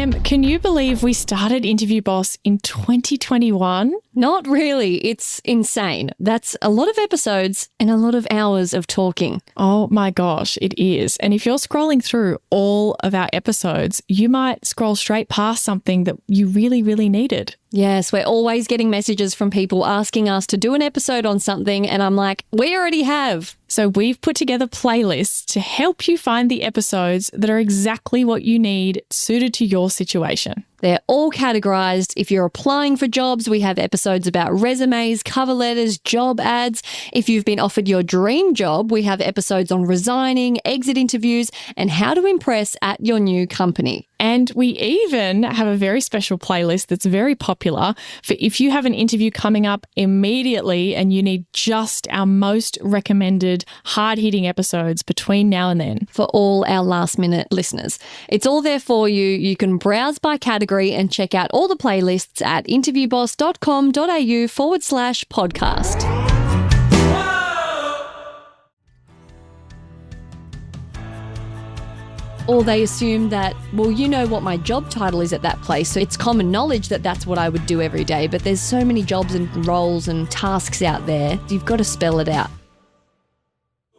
Em, can you believe we started Interview Boss in 2021? Not really. It's insane. That's a lot of episodes and a lot of hours of talking. Oh my gosh, it is. And if you're scrolling through all of our episodes, you might scroll straight past something that you really, really needed. Yes, we're always getting messages from people asking us to do an episode on something, and I'm like, we already have. So we've put together playlists to help you find the episodes that are exactly what you need, suited to your situation. They're all categorized. If you're applying for jobs, we have episodes about resumes, cover letters, job ads. If you've been offered your dream job, we have episodes on resigning, exit interviews, and how to impress at your new company. And we even have a very special playlist that's very popular for if you have an interview coming up immediately and you need just our most recommended hard-hitting episodes between now and then. For all our last-minute listeners. It's all there for you. You can browse by category and check out all the playlists at interviewboss.com.au/podcast. Or they assume that, well, you know what my job title is at that place, so it's common knowledge that that's what I would do every day, but there's so many jobs and roles and tasks out there, you've got to spell it out.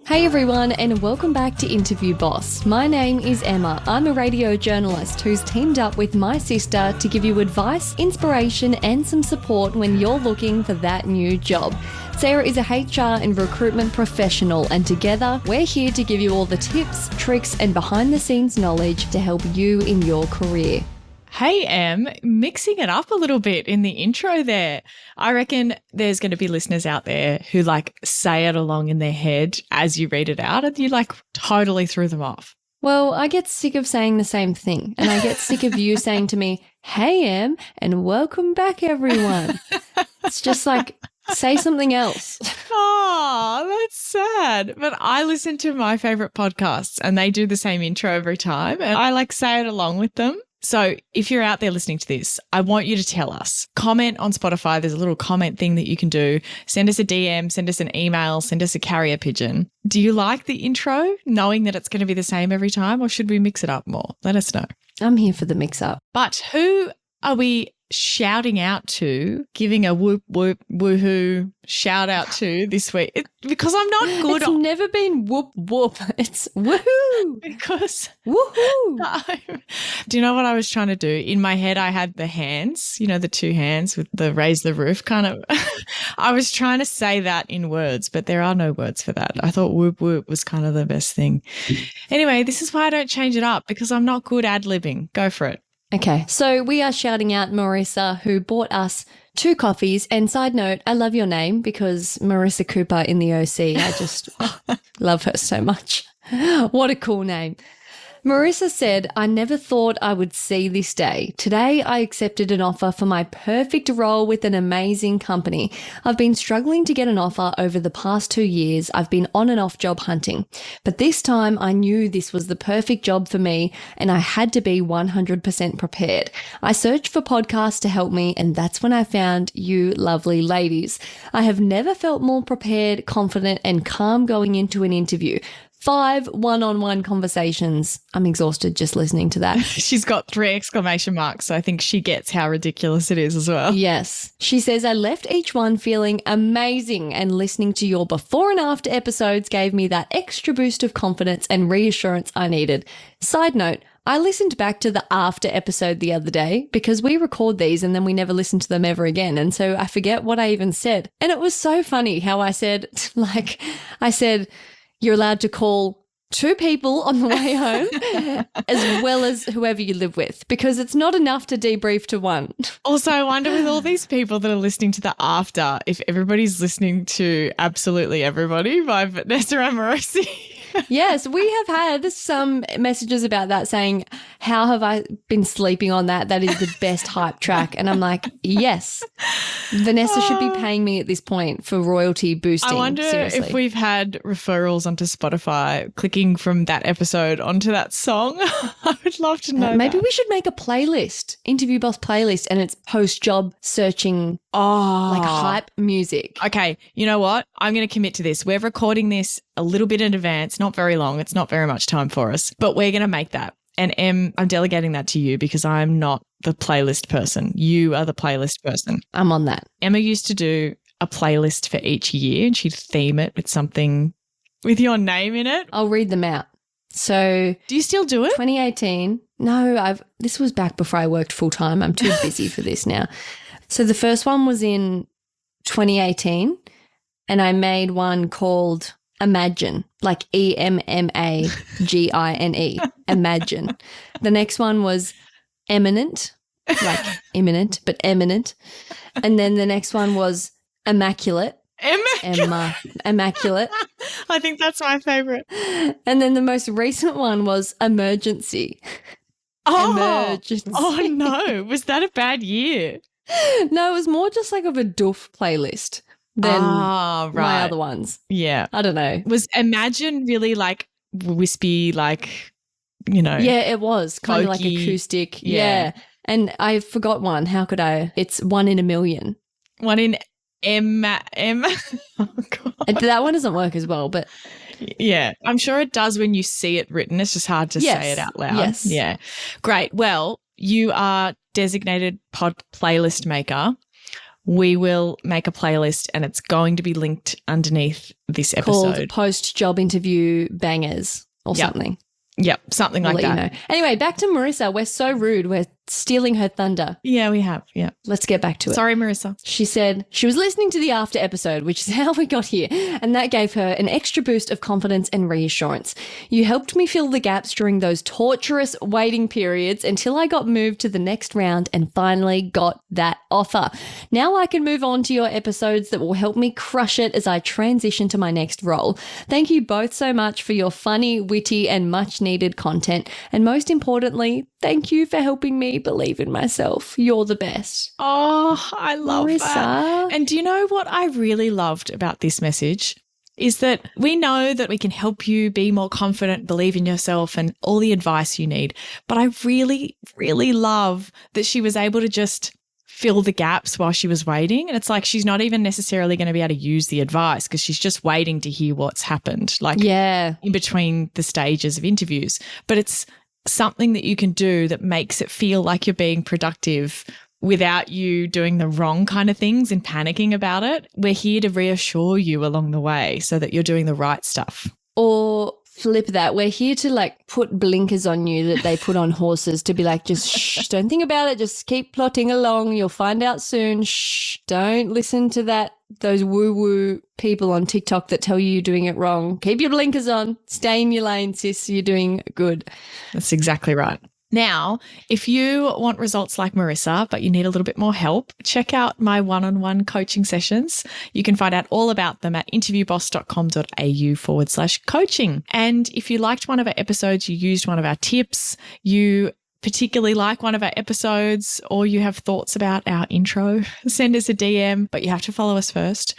Hey everyone, and welcome back to Interview Boss. My name is Emma. I'm a radio journalist who's teamed up with my sister to give you advice, inspiration, and some support when you're looking for that new job. Sarah is a HR and recruitment professional, and together we're here to give you all the tips, tricks, and behind-the-scenes knowledge to help you in your career. Hey, Em, mixing it up a little bit in the intro there. I reckon there's going to be listeners out there who say it along in their head as you read it out, and you totally threw them off. Well, I get sick of saying the same thing, and I get sick of you saying to me, hey, Em, and welcome back, everyone. It's just say something else. Oh, that's sad. But I listen to my favorite podcasts and they do the same intro every time, and I say it along with them. So if you're out there listening to this, I want you to tell us. Comment on Spotify. There's a little comment thing that you can do. Send us a DM, send us an email, send us a carrier pigeon. Do you like the intro, knowing that it's going to be the same every time, or should we mix it up more? Let us know. I'm here for the mix-up. But who are we shouting out to, giving a whoop, whoop, woohoo shout out to this week? Because I'm not good. It's never been whoop, whoop. It's woohoo. Because woohoo. Do you know what I was trying to do? In my head, I had the hands, the two hands with the raise the roof kind of. I was trying to say that in words, but there are no words for that. I thought whoop, whoop was kind of the best thing. Anyway, this is why I don't change it up, because I'm not good ad-libbing. Go for it. Okay, so we are shouting out Marissa, who bought us 2 coffees. And side note, I love your name because Marissa Cooper in the OC, I just love her so much. What a cool name. Marissa said, I never thought I would see this day. Today, I accepted an offer for my perfect role with an amazing company. I've been struggling to get an offer over the past 2 years. I've been on and off job hunting. But this time, I knew this was the perfect job for me, and I had to be 100% prepared. I searched for podcasts to help me, and that's when I found you lovely ladies. I have never felt more prepared, confident, and calm going into an interview. 5 one-on-one conversations. I'm exhausted just listening to that. She's got 3 exclamation marks, so I think she gets how ridiculous it is as well. Yes. She says, I left each one feeling amazing, and listening to your before and after episodes gave me that extra boost of confidence and reassurance I needed. Side note, I listened back to the after episode the other day because we record these and then we never listen to them ever again. And so I forget what I even said. And it was so funny how I said, you're allowed to call 2 people on the way home as well as whoever you live with, because it's not enough to debrief to 1. Also, I wonder with all these people that are listening to the after, if everybody's listening to Absolutely Everybody by Vanessa and Marissa. Yes, we have had some messages about that saying, how have I been sleeping on that? That is the best hype track. And I'm like, yes, Vanessa should be paying me at this point for royalty boosting. I wonder if we've had referrals onto Spotify clicking from that episode onto that song. I would love to know. Maybe we should make a playlist, Interview Boss playlist, and it's post-job searching hype music. Okay, you know what? I'm going to commit to this. We're recording this a little bit in advance, not very long. It's not very much time for us, but we're going to make that. And Em, I'm delegating that to you because I'm not the playlist person. You are the playlist person. I'm on that. Emma used to do a playlist for each year and she'd theme it with something with your name in it. I'll read them out. So do you still do it? 2018. No, this was back before I worked full time. I'm too busy for this now. So the first one was in 2018 and I made one called Imagine, like EMMAGINE, Imagine. The next one was Eminent, like imminent, but eminent. And then the next one was Immaculate. Immaculate. I think that's my favorite. And then the most recent one was Emergency. Emergency. Oh no. Was that a bad year? No, it was more just like of a doof playlist than my other ones. Yeah. I don't know. Was Imagine really like wispy, like, you know? Yeah, it was kind of like folky. acoustic. Yeah. And I forgot one. How could I? It's One in a Million. One in M. Oh, God. That one doesn't work as well, but yeah, I'm sure it does when you see it written. It's just hard to say it out loud. Yes. Yeah. Great. Well, you are designated pod playlist maker. We will make a playlist and it's going to be linked underneath this episode. Called Post-Job Interview Bangers or something. Yep, something like that. You know. Anyway, back to Marissa. We're so rude. We're stealing her thunder. Yeah, we have. Yeah. Let's get back to it. Sorry, Marissa. She said she was listening to the after episode, which is how we got here, and that gave her an extra boost of confidence and reassurance. You helped me fill the gaps during those torturous waiting periods until I got moved to the next round and finally got that offer. Now I can move on to your episodes that will help me crush it as I transition to my next role. Thank you both so much for your funny, witty, and much needed content. And most importantly, thank you for helping me believe in myself. You're the best. Oh, I love Marissa. that. And do you know what I really loved about this message? Is that we know that we can help you be more confident, believe in yourself and all the advice you need. But I really, really love that she was able to just fill the gaps while she was waiting. And it's like she's not even necessarily going to be able to use the advice because she's just waiting to hear what's happened, like in between the stages of interviews. But it's something that you can do that makes it feel like you're being productive without you doing the wrong kind of things and panicking about it. We're here to reassure you along the way so that you're doing the right stuff. Or flip that. We're here to like put blinkers on you that they put on horses to be like, just shh, don't think about it. Just keep plodding along. You'll find out soon. Shh, don't listen to those woo-woo people on TikTok that tell you you're doing it wrong. Keep your blinkers on. Stay in your lane, sis. You're doing good. That's exactly right. Now, if you want results like Marissa, but you need a little bit more help, check out my one-on-one coaching sessions. You can find out all about them at interviewboss.com.au/coaching. And if you liked one of our episodes, you used one of our tips, you particularly like one of our episodes, or you have thoughts about our intro, send us a DM, but you have to follow us first.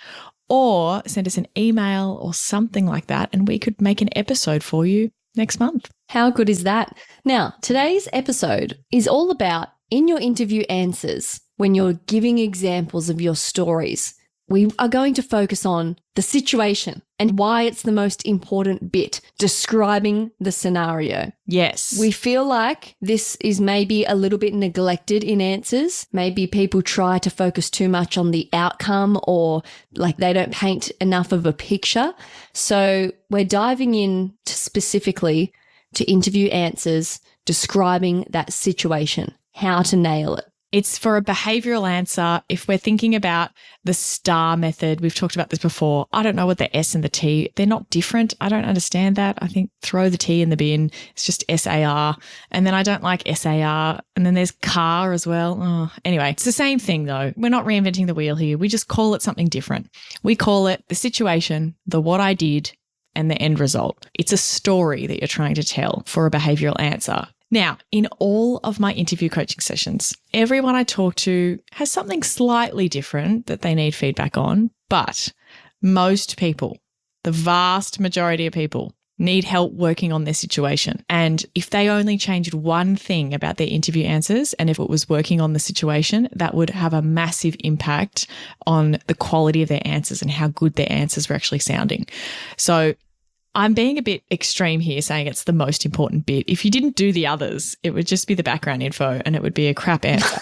Or send us an email or something like that, and we could make an episode for you next month. How good is that? Now, today's episode is all about in your interview answers, when you're giving examples of your stories, we are going to focus on the situation and why it's the most important bit, describing the scenario. Yes. We feel like this is maybe a little bit neglected in answers. Maybe people try to focus too much on the outcome or like they don't paint enough of a picture. So we're diving in specifically to interview answers, describing that situation, how to nail it. It's for a behavioral answer. If we're thinking about the STAR method, we've talked about this before. I don't know what the S and the T, they're not different. I don't understand that. I think throw the T in the bin. It's just SAR. And then I don't like SAR. And then there's CAR as well. Oh, anyway, it's the same thing though. We're not reinventing the wheel here. We just call it something different. We call it the situation, the what I did, and the end result. It's a story that you're trying to tell for a behavioral answer. Now, in all of my interview coaching sessions, everyone I talk to has something slightly different that they need feedback on, but most people, the vast majority of people, need help working on their situation. And if they only changed one thing about their interview answers, and if it was working on the situation, that would have a massive impact on the quality of their answers and how good their answers were actually sounding. So I'm being a bit extreme here saying it's the most important bit. If you didn't do the others, it would just be the background info and it would be a crap answer.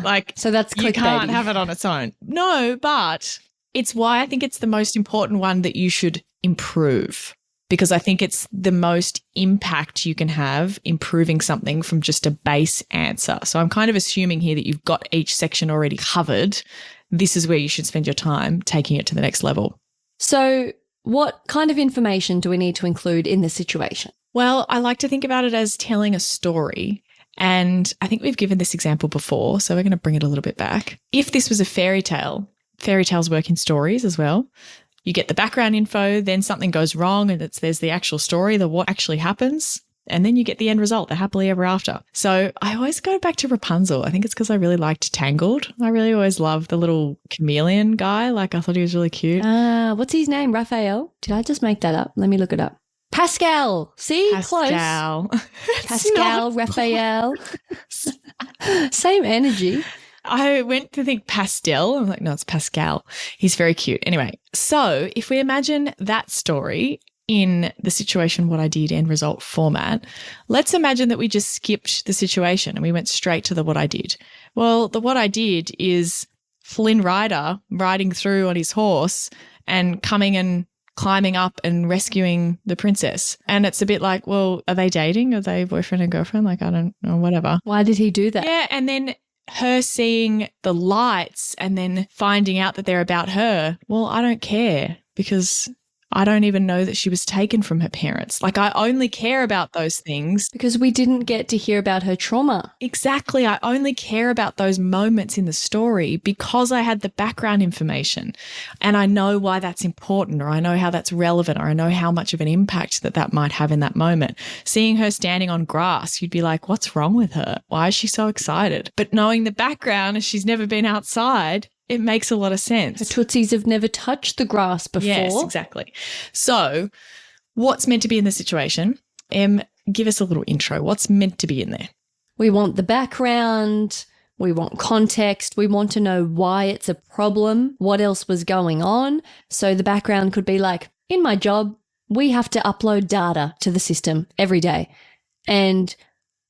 Like, so that's you can't clickbaity. have it on its own. No, but it's why I think it's the most important one that you should improve, because I think it's the most impact you can have improving something from just a base answer. So I'm kind of assuming here that you've got each section already covered. This is where you should spend your time taking it to the next level. So what kind of information do we need to include in the situation? Well, I like to think about it as telling a story. And I think we've given this example before, so we're going to bring it a little bit back. If this was a fairy tale, fairy tales work in stories as well. You get the background info, then something goes wrong and there's the actual story, what actually happens, and then you get the end result, the happily ever after. So I always go back to Rapunzel. I think it's because I really liked Tangled. I really always loved the little chameleon guy. Like, I thought he was really cute. What's his name? Raphael? Did I just make that up? Let me look it up. Pascal. See? Pascal. Close. Pascal, Raphael. Same energy. I went to think pastel. I'm like, no, it's Pascal. He's very cute. Anyway, so if we imagine that story in the situation, what I did, end result format, let's imagine that we just skipped the situation and we went straight to the what I did. Well, the what I did is Flynn Rider riding through on his horse and coming and climbing up and rescuing the princess. And it's a bit like, well, are they dating? Are they boyfriend and girlfriend? Like, I don't know, whatever. Why did he do that? Yeah, and then her seeing the lights and then finding out that they're about her. Well, I don't care because I don't even know that she was taken from her parents. Like, I only care about those things. Because we didn't get to hear about her trauma. Exactly. I only care about those moments in the story because I had the background information and I know why that's important, or I know how that's relevant, or I know how much of an impact that might have in that moment. Seeing her standing on grass, you'd be like, what's wrong with her? Why is she so excited? But knowing the background, she's never been outside, it makes a lot of sense. Her tootsies have never touched the grass before. Yes, exactly. So what's meant to be in the situation? Give us a little intro. What's meant to be in there? We want the background. We want context. We want to know why it's a problem, what else was going on. So the background could be like, in my job, we have to upload data to the system every day. And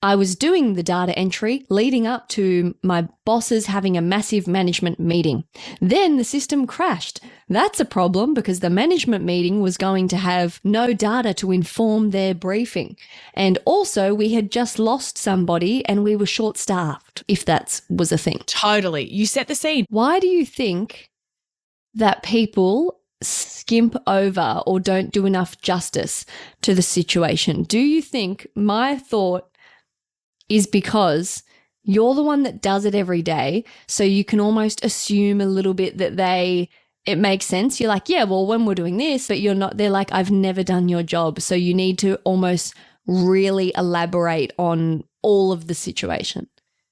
I was doing the data entry leading up to my bosses having a massive management meeting. Then the system crashed. That's a problem because the management meeting was going to have no data to inform their briefing. And also we had just lost somebody and we were short-staffed, if that was a thing. Totally. You set the scene. Why do you think that people skimp over or don't do enough justice to the situation? Do you think, my thought is because you're the one that does it every day, so you can almost assume a little bit that it makes sense. You're like, yeah, well, when we're doing this, but you're not, they're like, I've never done your job. So you need to almost really elaborate on all of the situation.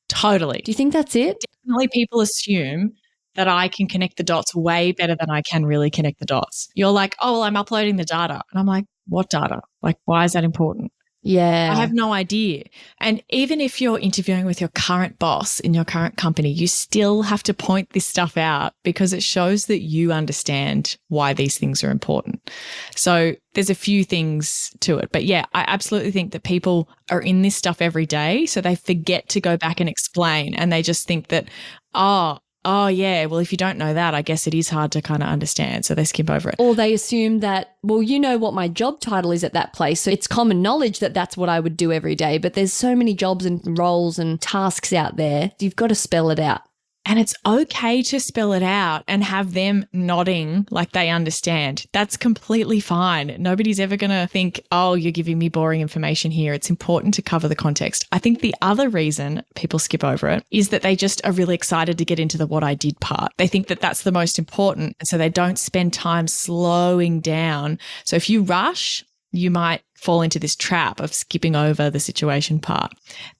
Totally. Do you think that's it? Definitely people assume that I can connect the dots way better than I can really connect the dots. You're like, oh, well, I'm uploading the data. And I'm like, what data? Like, why is that important? Yeah. I have no idea. And even if you're interviewing with your current boss in your current company, you still have to point this stuff out because it shows that you understand why these things are important. So there's a few things to it. But yeah, I absolutely think that people are in this stuff every day, so they forget to go back and explain, and they just think that, oh, yeah, well, if you don't know that, I guess it is hard to kind of understand. So they skip over it. Or they assume that, well, you know what my job title is at that place. So it's common knowledge that that's what I would do every day. But there's so many jobs and roles and tasks out there. You've got to spell it out. And it's okay to spell it out and have them nodding like they understand. That's completely fine. Nobody's ever going to think, oh, you're giving me boring information here. It's important to cover the context. I think the other reason people skip over it is that they just are really excited to get into the what I did part. They think that that's the most important. And so they don't spend time slowing down. So if you rush, you might fall into this trap of skipping over the situation part.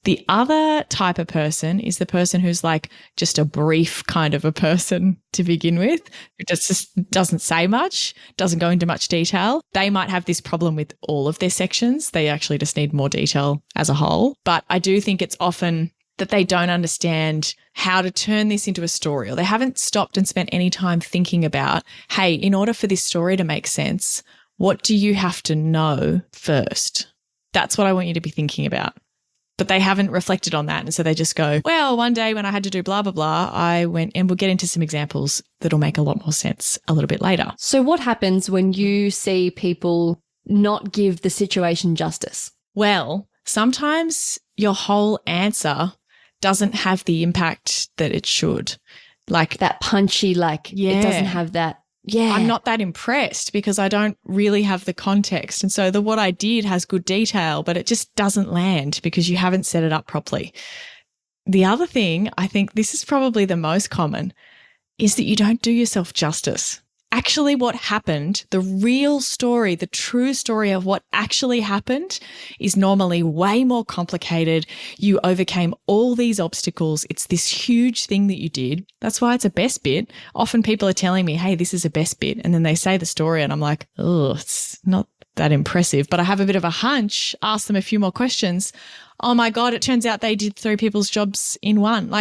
The other type of person is the person who's like just a brief kind of a person to begin with, who just doesn't say much, doesn't go into much detail. They might have this problem with all of their sections. They actually just need more detail as a whole. But I do think it's often that they don't understand how to turn this into a story, or they haven't stopped and spent any time thinking about, hey, in order for this story to make sense, What do you have to know first? That's what I want you to be thinking about. But they haven't reflected on that. And so they just go, well, one day when I had to do blah, blah, blah, I went, and we'll get into some examples that'll make a lot more sense a little bit later. So what happens when you see people not give the situation justice? Well, sometimes your whole answer doesn't have the impact that it should. Like that punchy, it doesn't have that. Yeah. I'm not that impressed because I don't really have the context. And so what I did has good detail, but it just doesn't land because you haven't set it up properly. The other thing, I think this is probably the most common, is that you don't do yourself justice. Actually, what happened, the real story, the true story of what actually happened is normally way more complicated. You overcame all these obstacles. It's this huge thing that you did. That's why it's a best bit. Often people are telling me, hey, this is a best bit. And then they say the story and I'm like, oh, it's not that impressive. But I have a bit of a hunch, ask them a few more questions. Oh my God, it turns out they did 3 people's jobs in one.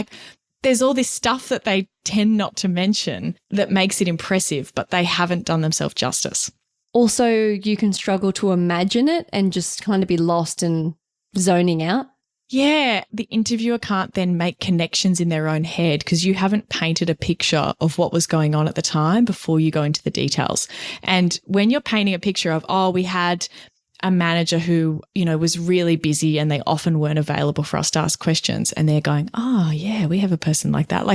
There's all this stuff that they tend not to mention that makes it impressive, but they haven't done themselves justice. Also, you can struggle to imagine it and just kind of be lost and zoning out. Yeah, the interviewer can't then make connections in their own head because you haven't painted a picture of what was going on at the time before you go into the details. And when you're painting a picture of, oh, we had a manager who, was really busy and they often weren't available for us to ask questions, and they're going, oh, yeah, we have a person like that.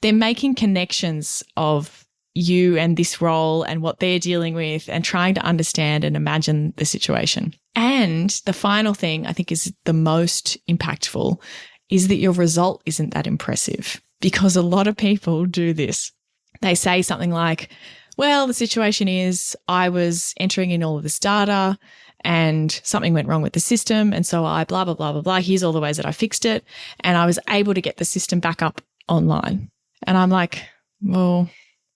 They're making connections of you and this role and what they're dealing with and trying to understand and imagine the situation. And the final thing I think is the most impactful is that your result isn't that impressive, because a lot of people do this. They say something like, well, the situation is I was entering in all of this data and something went wrong with the system. And so I blah, blah, blah, blah, blah. Here's all the ways that I fixed it. And I was able to get the system back up online. And I'm like, well,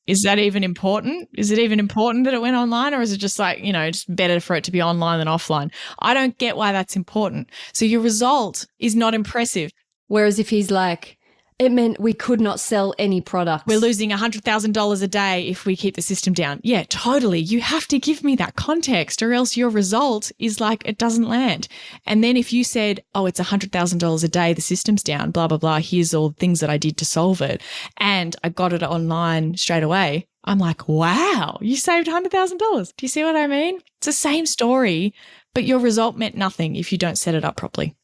is that even important? Is it even important that it went online, or is it just just better for it to be online than offline? I don't get why that's important. So your result is not impressive. Whereas if he's like, it meant we could not sell any products. We're losing $100,000 a day if we keep the system down. Yeah, totally. You have to give me that context, or else your result is it doesn't land. And then if you said, oh, it's $100,000 a day, the system's down, blah, blah, blah, here's all the things that I did to solve it, and I got it online straight away, I'm like, wow, you saved $100,000. Do you see what I mean? It's the same story, but your result meant nothing if you don't set it up properly.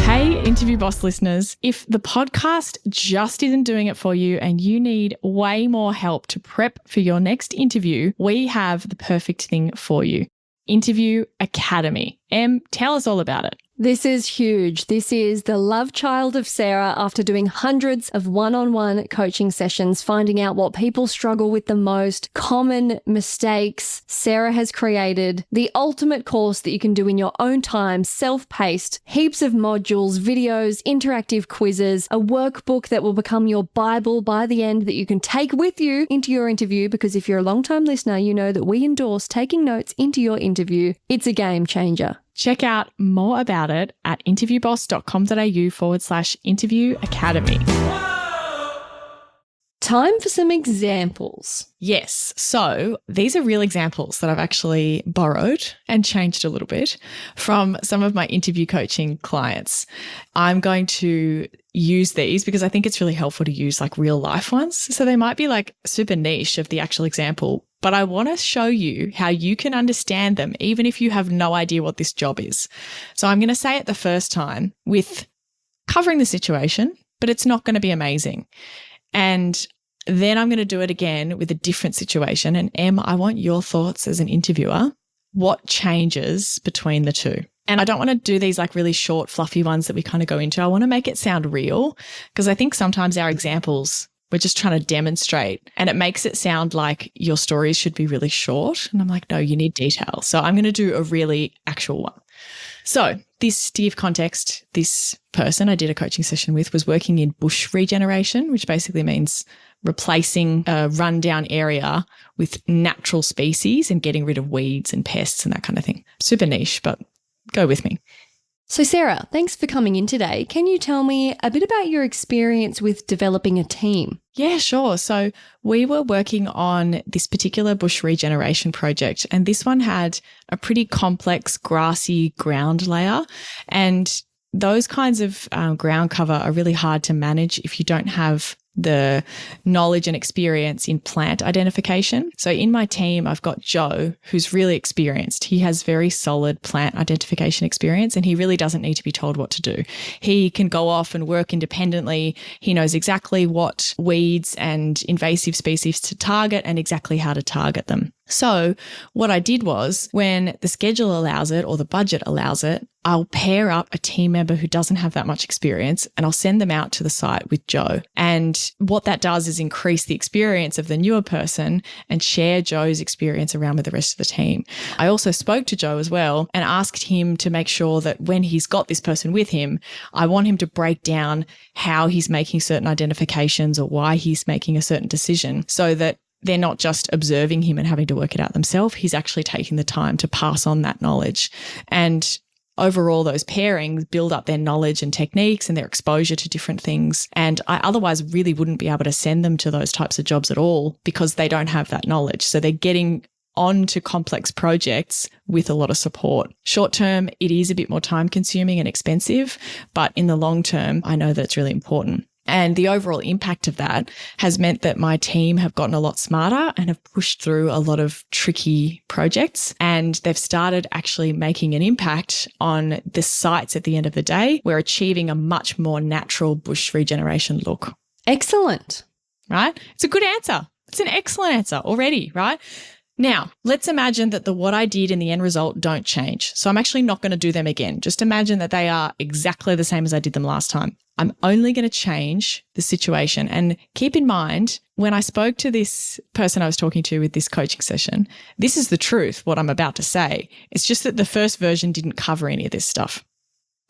Hey, Interview Boss listeners, if the podcast just isn't doing it for you and you need way more help to prep for your next interview, we have the perfect thing for you. Interview Academy. Em, tell us all about it. This is huge. This is the love child of Sarah after doing hundreds of one-on-one coaching sessions, finding out what people struggle with the most, common mistakes. Sarah has created the ultimate course that you can do in your own time, self-paced, heaps of modules, videos, interactive quizzes, a workbook that will become your Bible by the end that you can take with you into your interview, because if you're a long-time listener, you know that we endorse taking notes into your interview. It's a game changer. Check out more about it at interviewboss.com.au/interview academy. Time for some examples. Yes. So these are real examples that I've actually borrowed and changed a little bit from some of my interview coaching clients. I'm going to use these because I think it's really helpful to use real life ones. So they might be super niche of the actual example, but I want to show you how you can understand them even if you have no idea what this job is. So I'm going to say it the first time with covering the situation, but it's not going to be amazing. And then I'm going to do it again with a different situation. And Em, I want your thoughts as an interviewer. What changes between the two? And I don't want to do these really short, fluffy ones that we kind of go into. I want to make it sound real, because I think sometimes our examples, we're just trying to demonstrate and it makes it sound like your stories should be really short. And I'm like, no, you need detail. So I'm going to do a really actual one. So this, to give context, this person I did a coaching session with was working in bush regeneration, which basically means replacing a rundown area with natural species and getting rid of weeds and pests and that kind of thing. Super niche, but go with me. So, Sarah, thanks for coming in today. Can you tell me a bit about your experience with developing a team? Yeah, sure. So we were working on this particular bush regeneration project, and this one had a pretty complex grassy ground layer. And those kinds of ground cover are really hard to manage if you don't have the knowledge and experience in plant identification. So in my team, I've got Joe, who's really experienced. He has very solid plant identification experience, and he really doesn't need to be told what to do. He can go off and work independently. He knows exactly what weeds and invasive species to target and exactly how to target them. So what I did was, when the schedule allows it or the budget allows it, I'll pair up a team member who doesn't have that much experience, and I'll send them out to the site with Joe. And what that does is increase the experience of the newer person and share Joe's experience around with the rest of the team. I also spoke to Joe as well and asked him to make sure that when he's got this person with him, I want him to break down how he's making certain identifications or why he's making a certain decision, so that they're not just observing him and having to work it out themselves. He's actually taking the time to pass on that knowledge. And overall, those pairings build up their knowledge and techniques and their exposure to different things. And I otherwise really wouldn't be able to send them to those types of jobs at all because they don't have that knowledge. So they're getting onto complex projects with a lot of support. Short term, it is a bit more time consuming and expensive, but in the long term, I know that it's really important. And the overall impact of that has meant that my team have gotten a lot smarter and have pushed through a lot of tricky projects. And they've started actually making an impact on the sites at the end of the day. We're achieving a much more natural bush regeneration look. Excellent. Right? It's a good answer. It's an excellent answer already, right? Now, let's imagine that what I did in the end result don't change. So I'm actually not going to do them again. Just imagine that they are exactly the same as I did them last time. I'm only going to change the situation. And keep in mind, when I spoke to this person I was talking to with this coaching session, this is the truth, what I'm about to say. It's just that the first version didn't cover any of this stuff.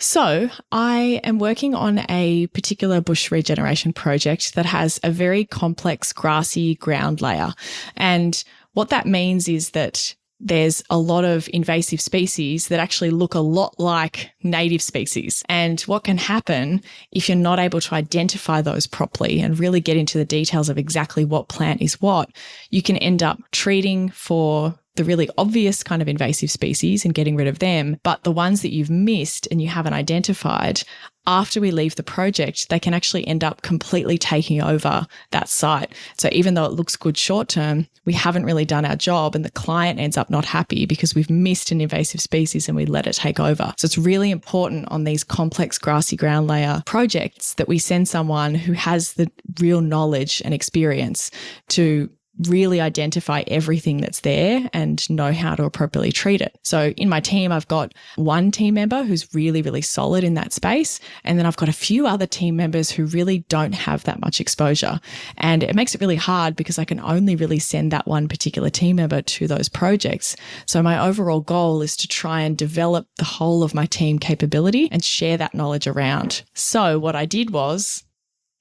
So I am working on a particular bush regeneration project that has a very complex grassy ground layer. And what that means is that there's a lot of invasive species that actually look a lot like native species. And what can happen if you're not able to identify those properly and really get into the details of exactly what plant is what, you can end up treating for the really obvious kind of invasive species and getting rid of them. But the ones that you've missed and you haven't identified, after we leave the project, they can actually end up completely taking over that site. So even though it looks good short term, we haven't really done our job and the client ends up not happy because we've missed an invasive species and we let it take over. So it's really important on these complex grassy ground layer projects that we send someone who has the real knowledge and experience to really identify everything that's there and know how to appropriately treat it. So in my team, I've got one team member who's really, really solid in that space. And then I've got a few other team members who really don't have that much exposure. And it makes it really hard because I can only really send that one particular team member to those projects. So my overall goal is to try and develop the whole of my team capability and share that knowledge around. So what I did was,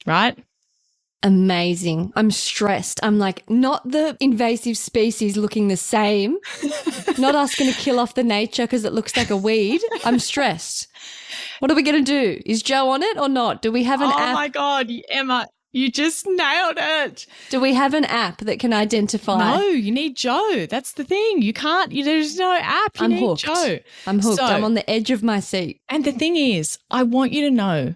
right? Amazing. I'm stressed. I'm like, not the invasive species looking the same, not us going to kill off the nature because it looks like a weed. I'm stressed. What are we going to do? Is Joe on it or not? Do we have an app? Oh my God, Emma, you just nailed it. Do we have an app that can identify? No, you need Joe. That's the thing. You can't, there's no app. You need hooked. Joe. I'm hooked. So, I'm on the edge of my seat. And the thing is, I want you to know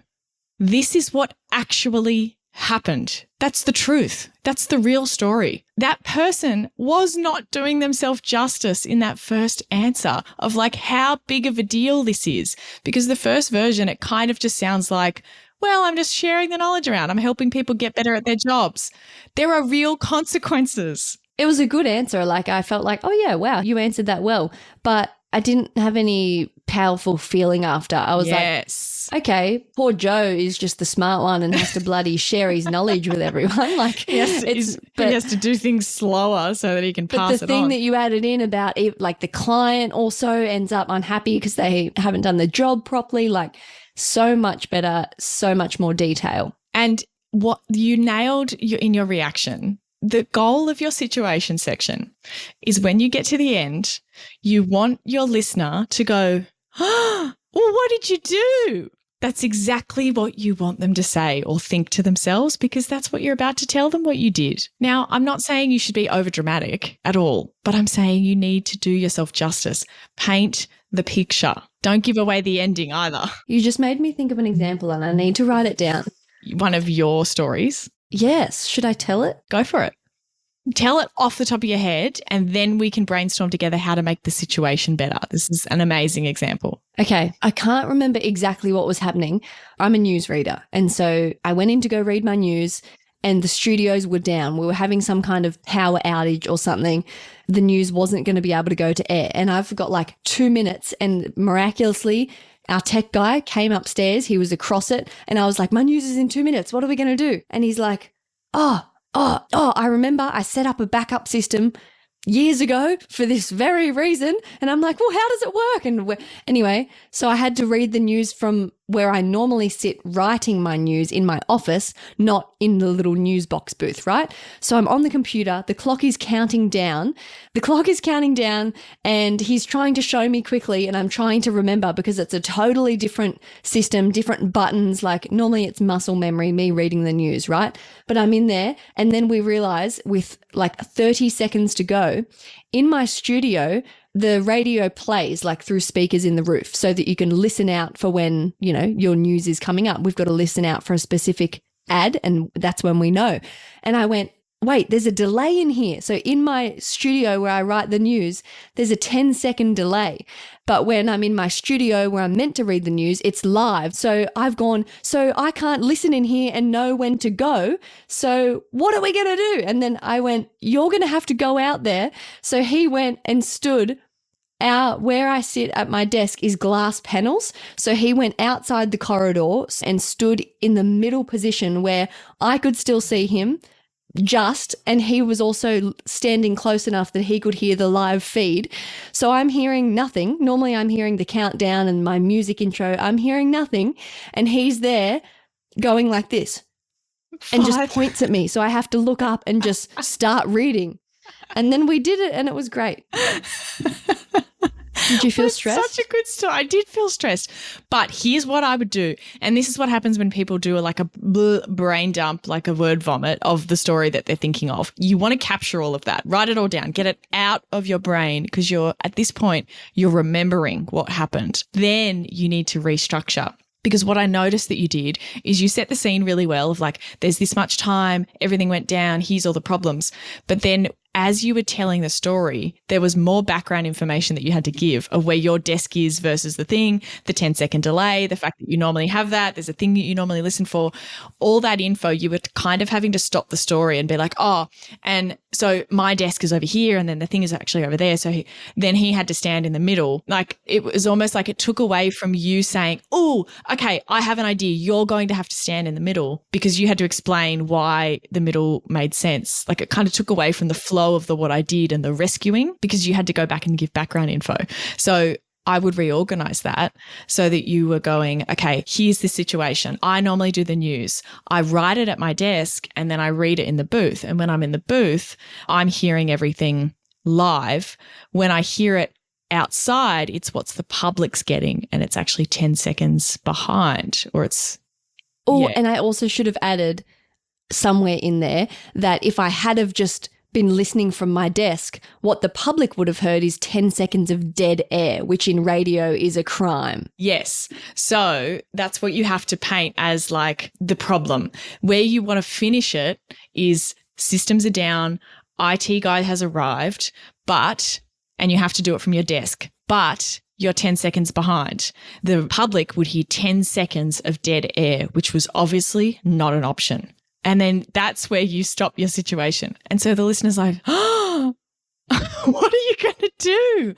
this is what actually happened. That's the truth. That's the real story. That person was not doing themselves justice in that first answer of like how big of a deal this is. Because the first version, it kind of just sounds like, well, I'm just sharing the knowledge around. I'm helping people get better at their jobs. There are real consequences. It was a good answer. Like I felt like, oh yeah, wow, you answered that well. But I didn't have any powerful feeling after. I was like, okay, poor Joe is just the smart one and has to bloody share his knowledge with everyone. Like he has to do things slower so that he can pass it on. But the thing that you added in about it, like the client also ends up unhappy because they haven't done the job properly, like so much better, so much more detail. And what you nailed in your reaction, the goal of your situation section is when you get to the end, you want your listener to go, oh, Well, what did you do? That's exactly what you want them to say or think to themselves, because that's what you're about to tell them what you did. Now, I'm not saying you should be overdramatic at all, but I'm saying you need to do yourself justice. Paint the picture. Don't give away the ending either. You just made me think of an example and I need to write it down. One of your stories. Yes. Should I tell it? Go for it. Tell it off the top of your head, and then we can brainstorm together how to make the situation better. This is an amazing example. Okay. I can't remember exactly what was happening. I'm a newsreader. And so I went in to go read my news and the studios were down. We were having some kind of power outage or something. The news wasn't going to be able to go to air. And I've got like 2 minutes, and miraculously our tech guy came upstairs. He was across it. And I was like, my news is in 2 minutes. What are we going to do? And he's like, I remember I set up a backup system years ago for this very reason. And I'm like, well, how does it work? And anyway, so I had to read the news from where I normally sit writing my news in my office, not in the little news box booth, right? So I'm on the computer, the clock is counting down. And he's trying to show me quickly, and I'm trying to remember because it's a totally different system, different buttons. Like normally it's muscle memory, me reading the news, right? But I'm in there, and then we realize with like 30 seconds to go, in my studio, the radio plays like through speakers in the roof so that you can listen out for when, you know, your news is coming up. We've got to listen out for a specific ad, and that's when we know. And I went, wait, there's a delay in here. So in my studio where I write the news, there's a 10-second delay. But when I'm in my studio where I'm meant to read the news, it's live. So I've gone, so I can't listen in here and know when to go. So what are we going to do? And then I went, you're going to have to go out there. So he went and stood out where I sit at my desk is glass panels. So he went outside the corridor and stood in the middle position where I could still see him, and he was also standing close enough that he could hear the live feed. So I'm hearing nothing. Normally I'm hearing the countdown and my music intro. I'm hearing nothing. And he's there going like this and just points at me. So I have to look up and just start reading. And then we did it and it was great. Did you feel stressed? Such a good story. I did feel stressed. But here's what I would do. And this is what happens when people do like a brain dump, like a word vomit of the story that they're thinking of. You want to capture all of that. Write it all down. Get it out of your brain because at this point, you're remembering what happened. Then you need to restructure. Because what I noticed that you did is you set the scene really well of like, there's this much time, everything went down, here's all the problems. But then as you were telling the story, there was more background information that you had to give of where your desk is versus the thing, the 10-second delay, the fact that you normally have that, there's a thing that you normally listen for. All that info, you were kind of having to stop the story and be like, oh, and so my desk is over here and then the thing is actually over there. So then he had to stand in the middle. Like it was almost like it took away from you saying, oh, okay, I have an idea. You're going to have to stand in the middle, because you had to explain why the middle made sense. Like it kind of took away from the flow of what I did and the rescuing, because you had to go back and give background info. So I would reorganize that so that you were going, okay, here's the situation. I normally do the news. I write it at my desk and then I read it in the booth. And when I'm in the booth, I'm hearing everything live. When I hear it outside, it's what's the public's getting, and it's actually 10 seconds behind, or it's. Oh, yeah. And I also should have added somewhere in there that if I had have just been listening from my desk, what the public would have heard is 10 seconds of dead air, which in radio is a crime. Yes. So that's what you have to paint as like the problem. Where you want to finish it is systems are down, IT guy has arrived, and you have to do it from your desk, but you're 10 seconds behind. The public would hear 10 seconds of dead air, which was obviously not an option. And then that's where you stop your situation. And so the listener's like, oh, what are you going to do?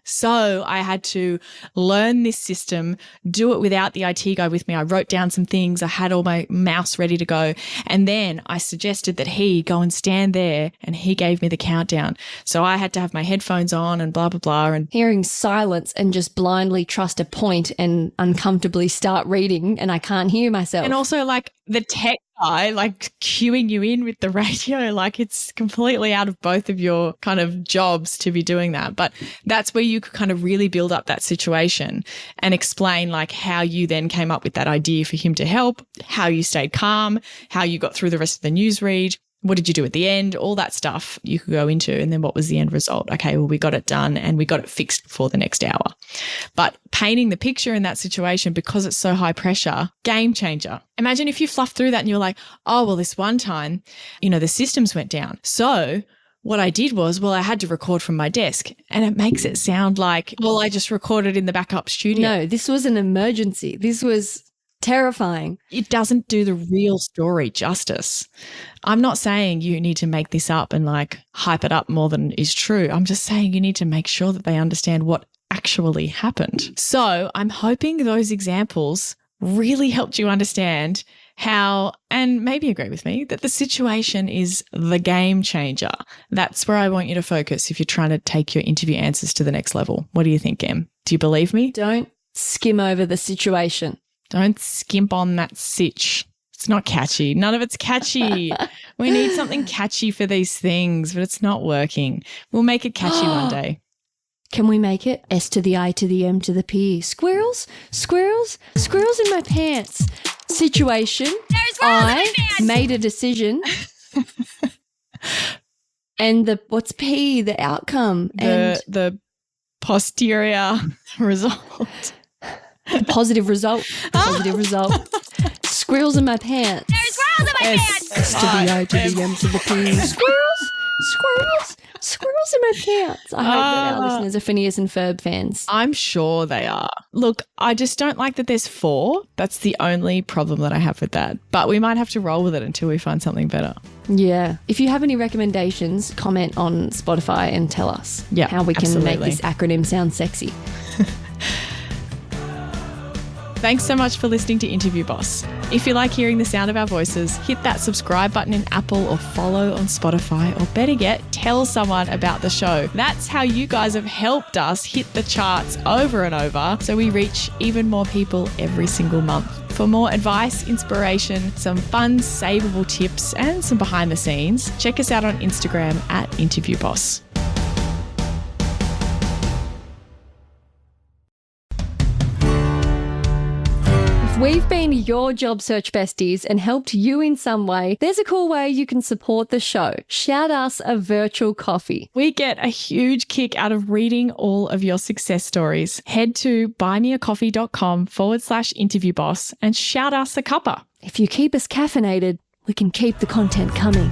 So I had to learn this system, do it without the IT guy with me. I wrote down some things. I had all my mouse ready to go. And then I suggested that he go and stand there, and he gave me the countdown. So I had to have my headphones on and blah, blah, blah. And hearing silence and just blindly trust a point and uncomfortably start reading, and I can't hear myself. And also like the tech guy like cueing you in with the radio. Like it's completely out of both of your kind of jobs to be doing that. But that's where you could kind of really build up that situation and explain like how you then came up with that idea for him to help, how you stayed calm, how you got through the rest of the news read. What did you do at the end? All that stuff you could go into. And then what was the end result? Okay, well, we got it done and we got it fixed before the next hour. But painting the picture in that situation, because it's so high pressure, game changer. Imagine if you fluff through that and you're like, oh, well, this one time, the systems went down. So what I did was, I had to record from my desk. And it makes it sound like, well, I just recorded in the backup studio. No, this was an emergency. This was terrifying. It doesn't do the real story justice. I'm not saying you need to make this up and like hype it up more than is true. I'm just saying you need to make sure that they understand what actually happened. So I'm hoping those examples really helped you understand how, and maybe agree with me, that the situation is the game changer. That's where I want you to focus if you're trying to take your interview answers to the next level. What do you think, Em? Do you believe me? Don't skim over the situation. Don't skimp on that sitch. It's not catchy. None of it's catchy. We need something catchy for these things, but it's not working. We'll make it catchy one day. Can we make it? S to the I to the M to the P. Squirrels, squirrels, squirrels in my pants. Situation. I made a decision. And what's P? The outcome. The posterior result. Positive result. Positive result. Squirrels in my pants. There's squirrels in my pants. S to the I to the M to the P. Squirrels, squirrels, squirrels in my pants. I hope that our listeners are Phineas and Ferb fans. I'm sure they are. Look, I just don't like that there's 4. That's the only problem that I have with that. But we might have to roll with it until we find something better. Yeah. If you have any recommendations, comment on Spotify and tell us how we can make this acronym sound sexy. Thanks so much for listening to Interview Boss. If you like hearing the sound of our voices, hit that subscribe button in Apple or follow on Spotify, or better yet, tell someone about the show. That's how you guys have helped us hit the charts over and over, so we reach even more people every single month. For more advice, inspiration, some fun, savable tips, and some behind the scenes, check us out on Instagram at InterviewBoss. We've been your job search besties and helped you in some way. There's a cool way you can support the show. Shout us a virtual coffee. We get a huge kick out of reading all of your success stories. Head to buymeacoffee.com/interviewboss and shout us a cuppa. If you keep us caffeinated, we can keep the content coming.